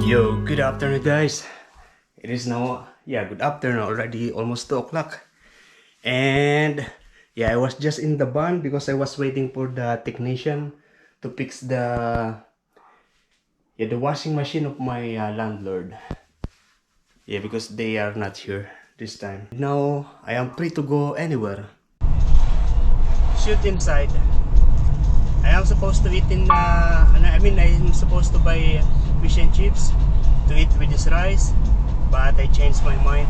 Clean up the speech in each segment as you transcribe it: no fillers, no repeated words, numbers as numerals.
Yo, good afternoon guys. It is now, good afternoon already, almost 2 o'clock. And I was just in the van because I was waiting for the technician to fix the washing machine of my landlord. Because they are not here this time. Now I am free to go anywhere. Shoot inside. I am supposed to eat in I'm supposed to buy fish and chips to eat with this rice, but I changed my mind.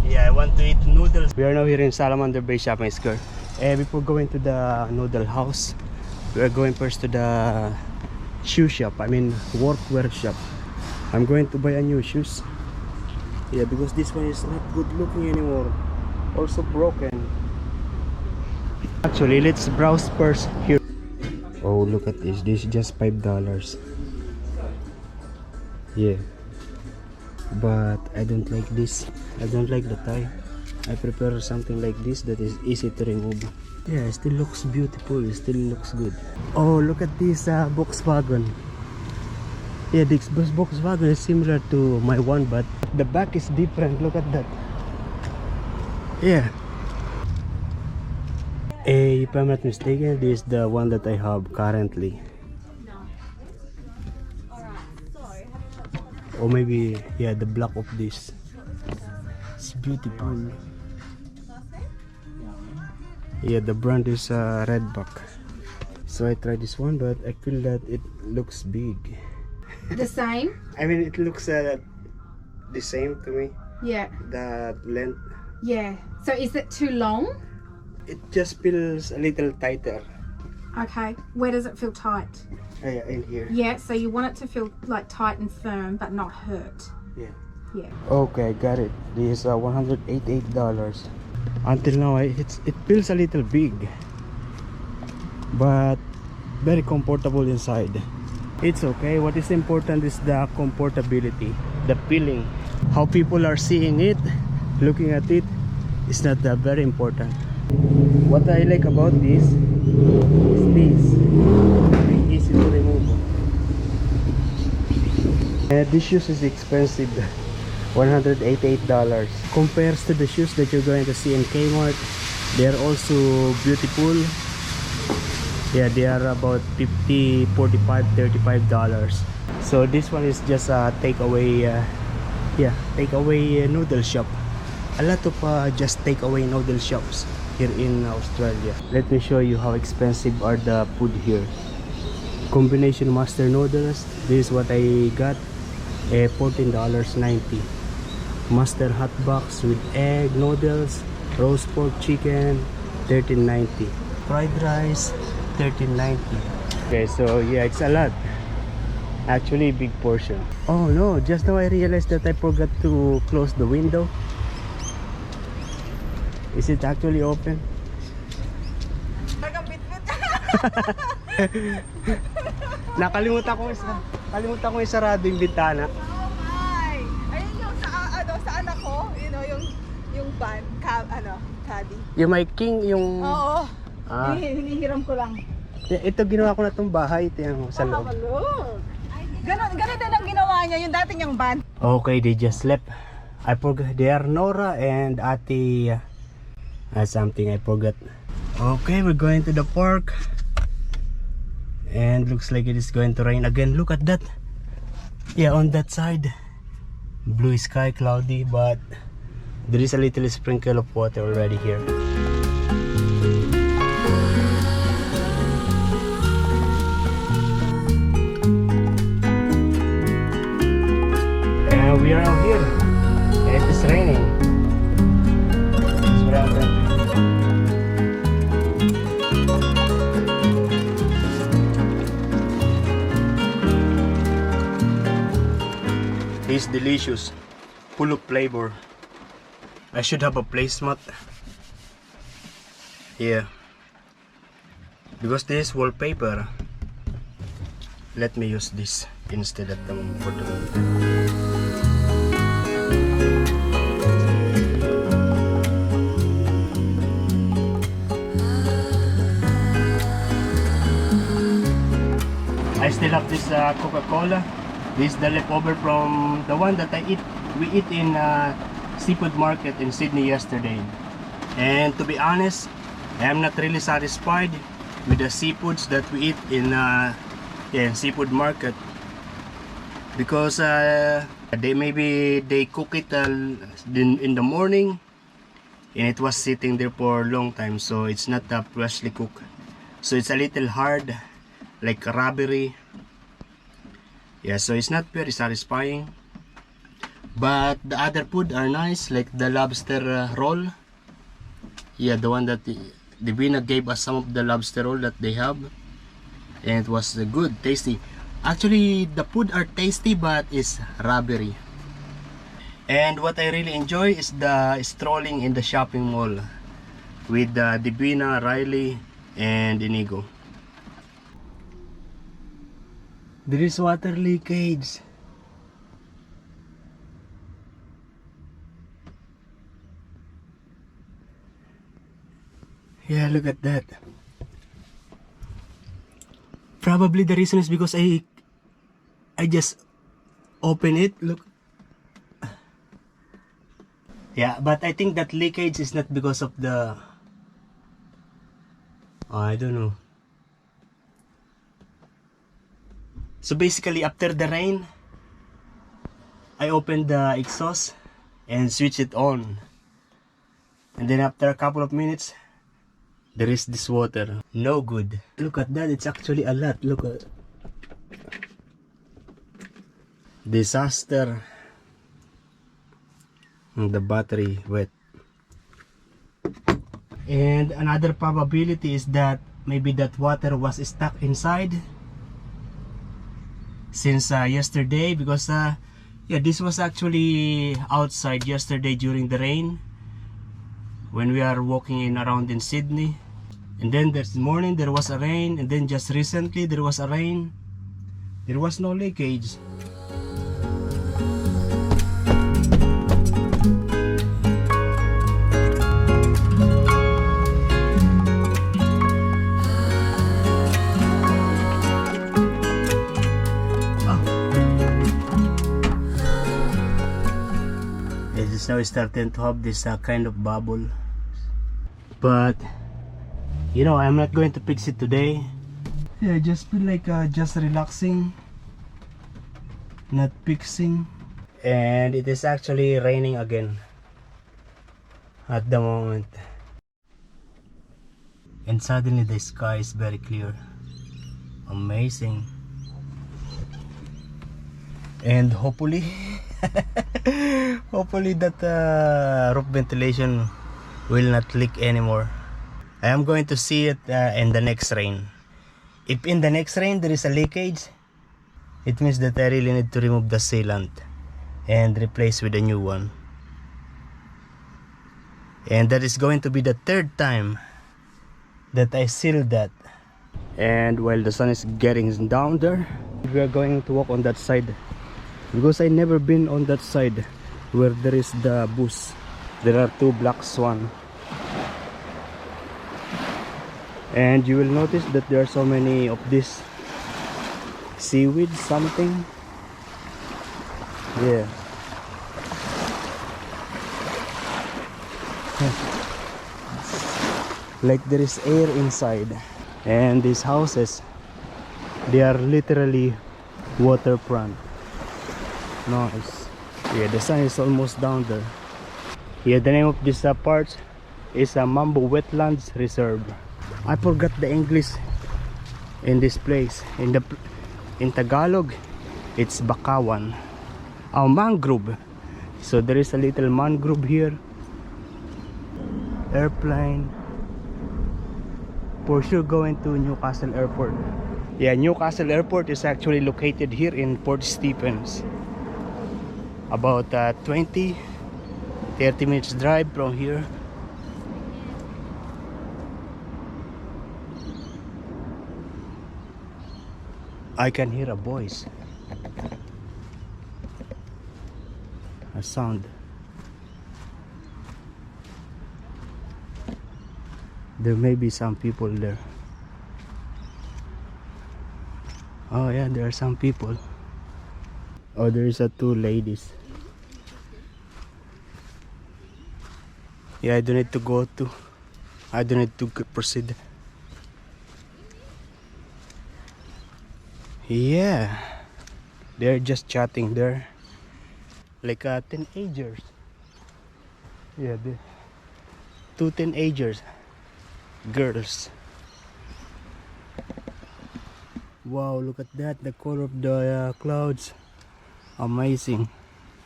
I want to eat noodles. We are now here in Salamander Bay Shopping Square. Before going to the noodle house, we are going first to the shoe shop, workwear shop. I'm going to buy a new shoes. Because this one is not good looking anymore, also broken. Actually, let's browse first here. Oh, look at this. This is just $5. But I don't like this. I don't like the tie. I prefer something like this that is easy to remove. It still looks beautiful. It still looks good. Oh, look at this Volkswagen. This Volkswagen is similar to my one, but the back is different. Look at that. If I'm not mistaken, this is the one that I have currently. Or maybe, the black of this. It's beautiful. The brand is Redback. So I tried this one, but I feel that it looks big. The same? It looks the same to me. Yeah. The length. Yeah. So is it too long? It just feels a little tighter. Okay. Where does it feel tight? In here. Yeah, so you want it to feel like tight and firm but not hurt. Yeah. Okay, got it. This is $188. Until now, it feels a little big, but very comfortable inside. It's okay. What is important is the comfortability, the feeling. How people are seeing it, looking at it, is not very important. What I like about this is this. Very easy to remove. This shoes is expensive. $188. Compares to the shoes that you're going to see in Kmart. They are also beautiful. They are about $50, $45, $35. So this one is just a takeaway noodle shop. A lot of just takeaway noodle shops here in Australia. Let me show you how expensive are the food here. Combination master noodles, this is what I got, $14.90. Master hot box with egg noodles, roast pork chicken, $13.90. Fried rice, $13.90. Okay, so it's a lot. Actually, big portion. Oh no, just now I realized that I forgot to close the window. Is it actually open? Nakalimutan ko isarado yung bintana. Oh my! Ayun yung sa anak ko, yung van, caddy. Yung may king, yung... Oo. Hinihiram ko lang. Ito ginawa ko na tong bahay, ito yung sa loob. Ganon din ang ginawa niya, yung dating yung van. Okay, they just left. I forgot, they are Nora and Ate... something I forgot. Okay, we're going to the park. And looks like it is going to rain again. Look at that. On that side. Blue sky, cloudy, but there is a little sprinkle of water already here. And we are out here. And it is raining. That's what I'm going to do. It's delicious, full of flavor. I should have a placemat. Because this is wallpaper. Let me use this instead of the for the I still have this Coca-Cola This is the leftover from the one that we eat in seafood market in Sydney yesterday. And to be honest, I am not really satisfied with the seafoods that we eat in seafood market, because they cook it in the morning and it was sitting there for a long time, so it's not freshly cooked, so it's a little hard, like rubbery. Yeah, so it's not very satisfying. But the other food are nice, like the lobster roll. Yeah, the one that Divina gave us some of the lobster roll that they have, and it was good, tasty. Actually, the food are tasty, but it's rubbery. And what I really enjoy is the strolling in the shopping mall with Divina, Riley, and Inigo. There is water leakage. Yeah, look at that. Probably the reason is because I just open it. Look. Yeah, but I think that leakage is not because of the I don't know. So basically, after the rain, I opened the exhaust and switch it on, and then after a couple of minutes, there is this water. No good. Look at that, it's actually a lot. Look at disaster. The battery wet. And another probability is that maybe that water was stuck inside since yesterday, because yeah, this was actually outside yesterday during the rain when we are walking around in Sydney. And then this morning there was a rain, and then just recently there was a rain. There was no leakage. It's now starting to have this kind of bubble, but you know, I'm not going to fix it today. Yeah, I just feel like just relaxing, not fixing. And it is actually raining again at the moment, and suddenly the sky is very clear. Amazing. And hopefully hopefully that roof ventilation will not leak anymore. I am going to see it in the next rain. If in the next rain there is a leakage, it means that I really need to remove the sealant and replace with a new one. And that is going to be the third time that I seal that. And while the sun is getting down there, we are going to walk on that side, because I never been on that side where there is the bus. There are two black swans, and you will notice that there are so many of this seaweed something. Yeah. Like there is air inside. And these houses, they are literally waterfront. Nice. Yeah, the sun is almost down there. Yeah, the name of this part is Mambo Wetlands Reserve. I forgot the English in this place. In Tagalog, it's Bakawan. Oh, mangrove. So there is a little mangrove here. Airplane. For sure going to Newcastle Airport. Yeah, Newcastle Airport is actually located here in Port Stephens. About 20-30 minutes drive from here. I can hear a voice, a sound. There may be some people there. Oh yeah, there are some people. Oh, there is two ladies. Yeah, I don't need to go to. I don't need to proceed. Yeah, they're just chatting there, like teenagers. Yeah, the two teenagers, girls. Wow, look at that! The color of the clouds, amazing.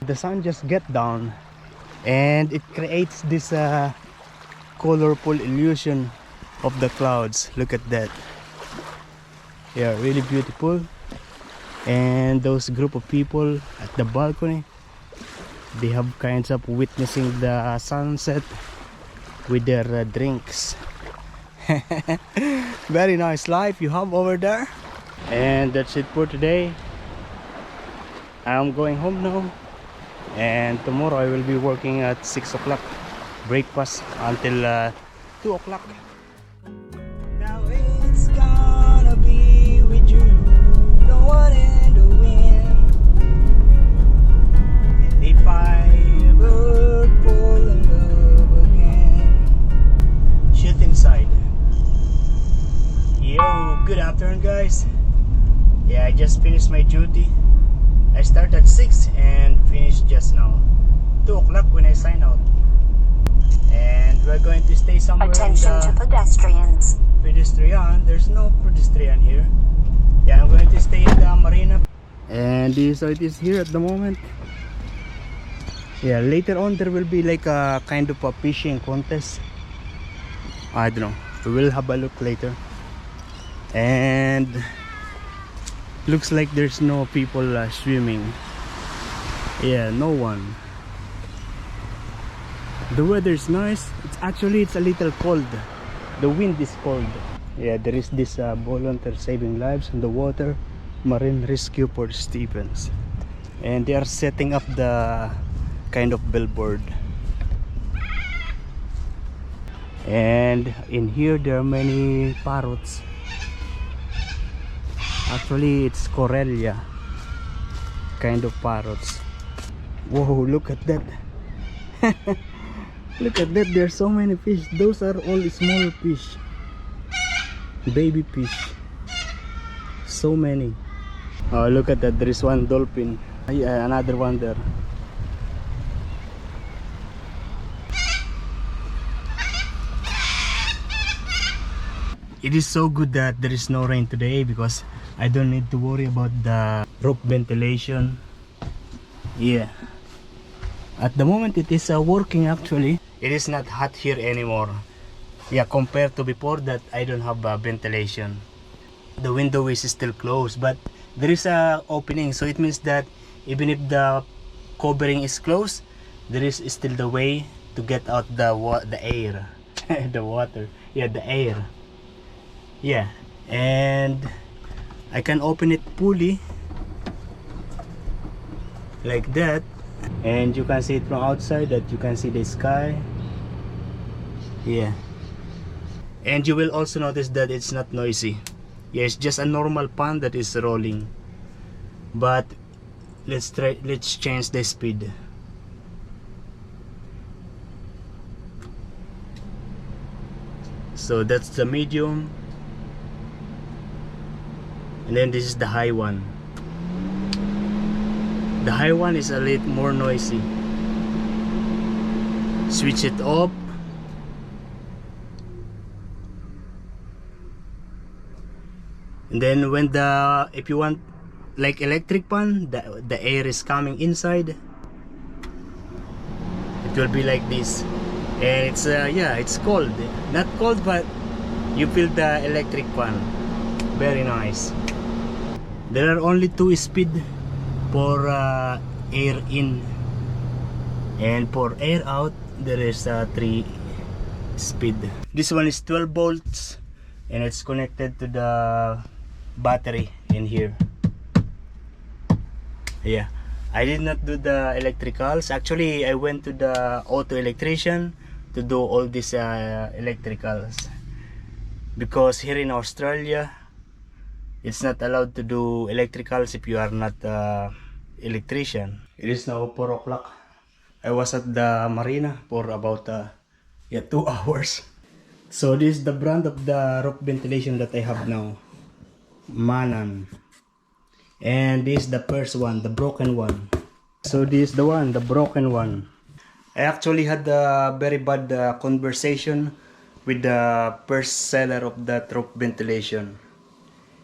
The sun just get down, and it creates this colorful illusion of the clouds. Look at that. Yeah, really beautiful. And those group of people at the balcony, they have kinds of witnessing the sunset with their drinks. Very nice life you have over there. And that's it for today. I'm going home now, and tomorrow I will be working at 6 o'clock, breakfast until 2 o'clock. Now it's gonna be with you, the one in the wind. And if I ever fall in love again, shit inside. Yo, good afternoon guys. Yeah, I just finished my duty. I started at 6 and finished just now 2 o'clock when I sign out. And we're going to stay somewhere. Attention to pedestrians. Pedestrian, there's no pedestrian here. Yeah, I'm going to stay in the Marina. And this, so it is here at the moment. Yeah, later on there will be like a kind of a fishing contest. I don't know, we will have a look later. And looks like there's no people swimming. Yeah, no one. The weather is nice. It's a little cold. The wind is cold. Yeah, there is this volunteer saving lives in the water, marine rescue for Stephens, and they are setting up the kind of billboard. And in here there are many parrots. Actually it's Corellia kind of parrots. Whoa, look at that. Look at that, there are so many fish. Those are all small fish, baby fish. So many. Oh, look at that, there is one dolphin. Yeah, another one there. It is so good that there is no rain today, because I don't need to worry about the roof ventilation. Yeah, at the moment it is working actually. It is not hot here anymore. Yeah, compared to before that I don't have ventilation. The window is still closed, but there is a opening, so it means that even if the covering is closed, there is still the way to get out the air. The water, yeah, the air. Yeah, and I can open it fully like that, and you can see it from outside, that you can see the sky. Yeah, and you will also notice that it's not noisy. Yeah, it's just a normal pan that is rolling. But let's change the speed. So that's the medium, and then this is the high one. The high one is a little more noisy. Switch it off. And then when if you want like electric pan, the air is coming inside, it will be like this. And it's yeah, it's cold. Not cold, but you feel the electric fan. Very nice. There are only 2 speed for air in, and for air out there is 3 speed. This one is 12 volts, and it's connected to the battery in here. Yeah, I did not do the electricals. Actually, I went to the auto electrician to do all these electricals, because here in Australia it's not allowed to do electricals if you are not electrician. It is now 4 o'clock. I was at the Marina for about 2 hours. So this is the brand of the roof ventilation that I have now. Manan. And this is the first one, the broken one. So this is the one, the broken one. I actually had a very bad conversation with the first seller of that roof ventilation.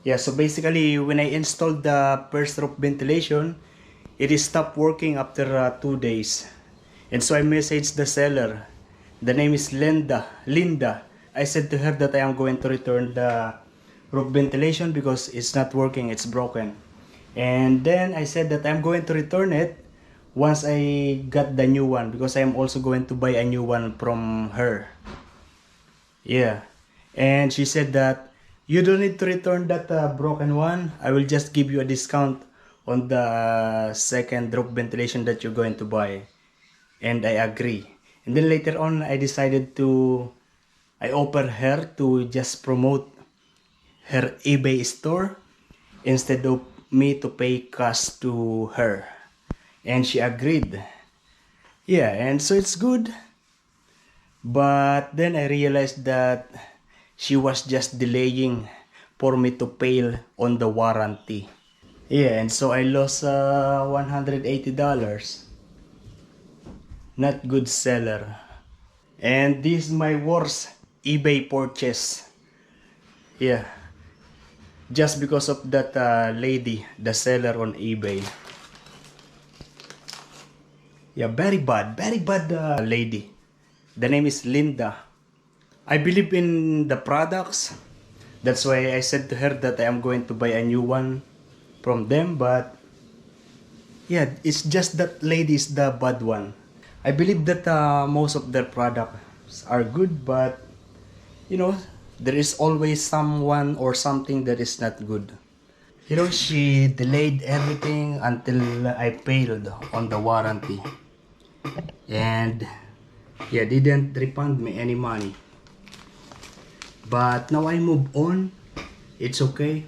Yeah, so basically when I installed the first roof ventilation, it is stopped working after 2 days. And so I messaged the seller. The name is Linda. I said to her that I am going to return the roof ventilation because it's not working, it's broken. And then I said that I'm going to return it once I got the new one, because I am also going to buy a new one from her. Yeah. And she said that you don't need to return that broken one. I will just give you a discount on the second roof ventilation that you're going to buy. And I agree. And then later on, I offered her to just promote her eBay store instead of me to pay cash to her. And she agreed. Yeah, and so it's good. But then I realized that she was just delaying for me to pay on the warranty. Yeah, and so I lost $180. Not good seller. And this is my worst eBay purchase. Yeah. Just because of that lady, the seller on eBay. Yeah, very bad lady. The name is Linda. I believe in the products. That's why I said to her that I am going to buy a new one from them. But yeah, it's just that lady is the bad one. I believe that most of their products are good, but you know, there is always someone or something that is not good. You know, she delayed everything until I paid on the warranty. And yeah, didn't refund me any money. But now I move on. It's okay.